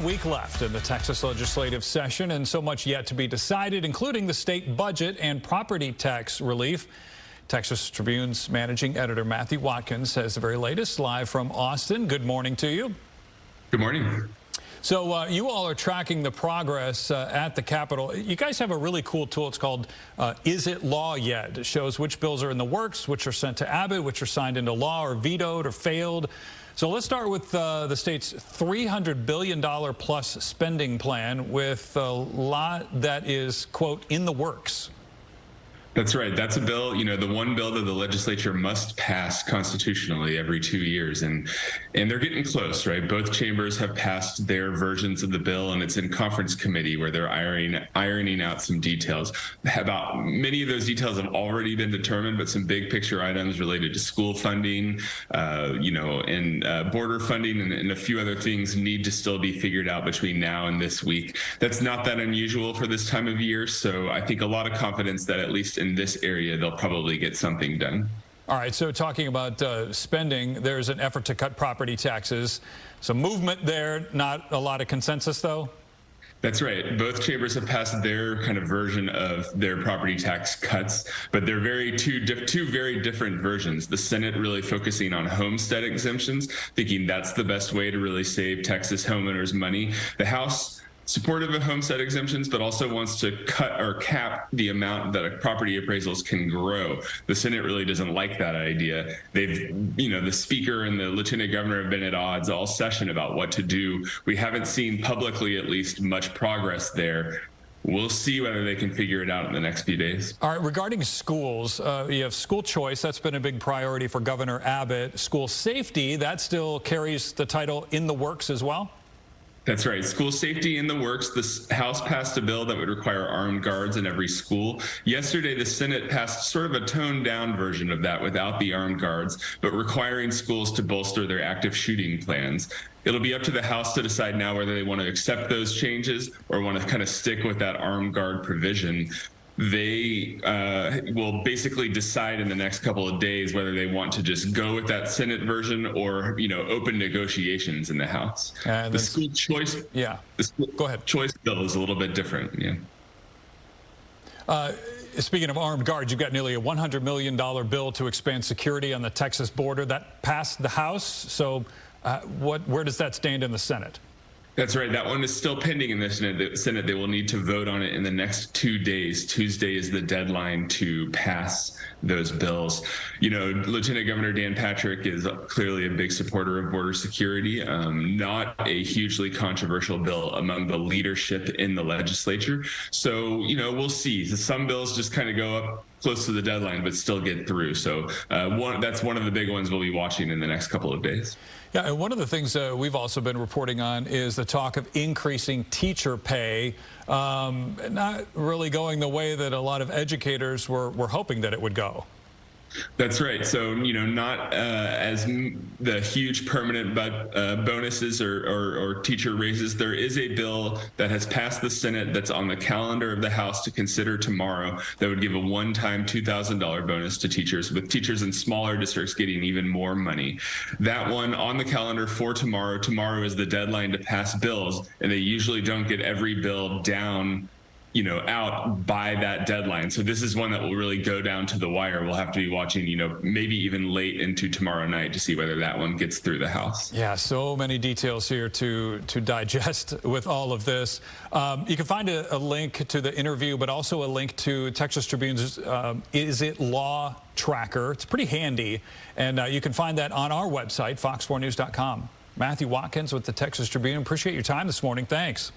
Week left in the Texas legislative session and so much yet to be decided, including the state budget and property tax relief. Texas Tribune's managing editor Matthew Watkins has the very latest live from Austin. Good morning to you. Good morning. So you all are tracking the progress at the Capitol. You guys have a really cool tool. It's called Is It Law Yet? It shows which bills are in the works, which are sent to Abbott, which are signed into law or vetoed or failed. So let's start with the state's $300 billion plus spending plan with a lot that is, quote, in the works. That's right. That's a bill, the one bill that the legislature must pass constitutionally every 2 years. And they're getting close, right? Both chambers have passed their versions of the bill, and it's in conference committee where they're ironing out some details. About many of those details have already been determined, but some big picture items related to school funding, and border funding and a few other things need to still be figured out between now and this week. That's not that unusual for this time of year. So I think a lot of confidence that at least in this area, they'll probably get something done. All right, so talking about spending, there's an effort to cut property taxes. Some movement there, not a lot of consensus, though? That's right. Both chambers have passed their kind of version of their property tax cuts, but they're two very different versions. The Senate really focusing on homestead exemptions, thinking that's the best way to really save Texas homeowners money. The House, supportive of homestead exemptions, but also wants to cut or cap the amount that property appraisals can grow. The Senate really doesn't like that idea. The Speaker and the Lieutenant Governor have been at odds all session about what to do. We haven't seen publicly, at least, much progress there. We'll see whether they can figure it out in the next few days. All right, regarding schools, you have school choice. That's been a big priority for Governor Abbott. School safety, that still carries the title in the works as well? That's right. School safety in the works. The House passed a bill that would require armed guards in every school. Yesterday, the Senate passed sort of a toned-down version of that without the armed guards, but requiring schools to bolster their active shooting plans. It'll be up to the House to decide now whether they want to accept those changes or want to kind of stick with that armed guard provision. They will basically decide in the next couple of days whether they want to just go with that Senate version or, open negotiations in the House. The school choice, Go ahead. Choice bill is a little bit different. Yeah. Speaking of armed guards, you've got nearly a $100 million bill to expand security on the Texas border that passed the House. So where does that stand in the Senate? That's right. That one is still pending in the Senate. They will need to vote on it in the next 2 days. Tuesday is the deadline to pass those bills. Lieutenant Governor Dan Patrick is clearly a big supporter of border security, not a hugely controversial bill among the leadership in the legislature. So, we'll see. Some bills just kind of go up close to the deadline, but still get through. So that's one of the big ones we'll be watching in the next couple of days. Yeah, and one of the things we've also been reporting on is the talk of increasing teacher pay, not really going the way that a lot of educators were hoping that it would go. That's right. So, not as the huge permanent bonuses or teacher raises. There is a bill that has passed the Senate that's on the calendar of the House to consider tomorrow that would give a one-time $2,000 bonus to teachers, with teachers in smaller districts getting even more money. That one on the calendar for tomorrow. Tomorrow is the deadline to pass bills, and they usually don't get every bill down out by that deadline. So this is one that will really go down to the wire. We'll have to be watching, maybe even late into tomorrow night to see whether that one gets through the House. Yeah, so many details here to digest with all of this. You can find a link to the interview, but also a link to Texas Tribune's Is It Law tracker. It's pretty handy, and you can find that on our website, fox4news.com. Matthew Watkins with the Texas Tribune. Appreciate your time this morning. Thanks.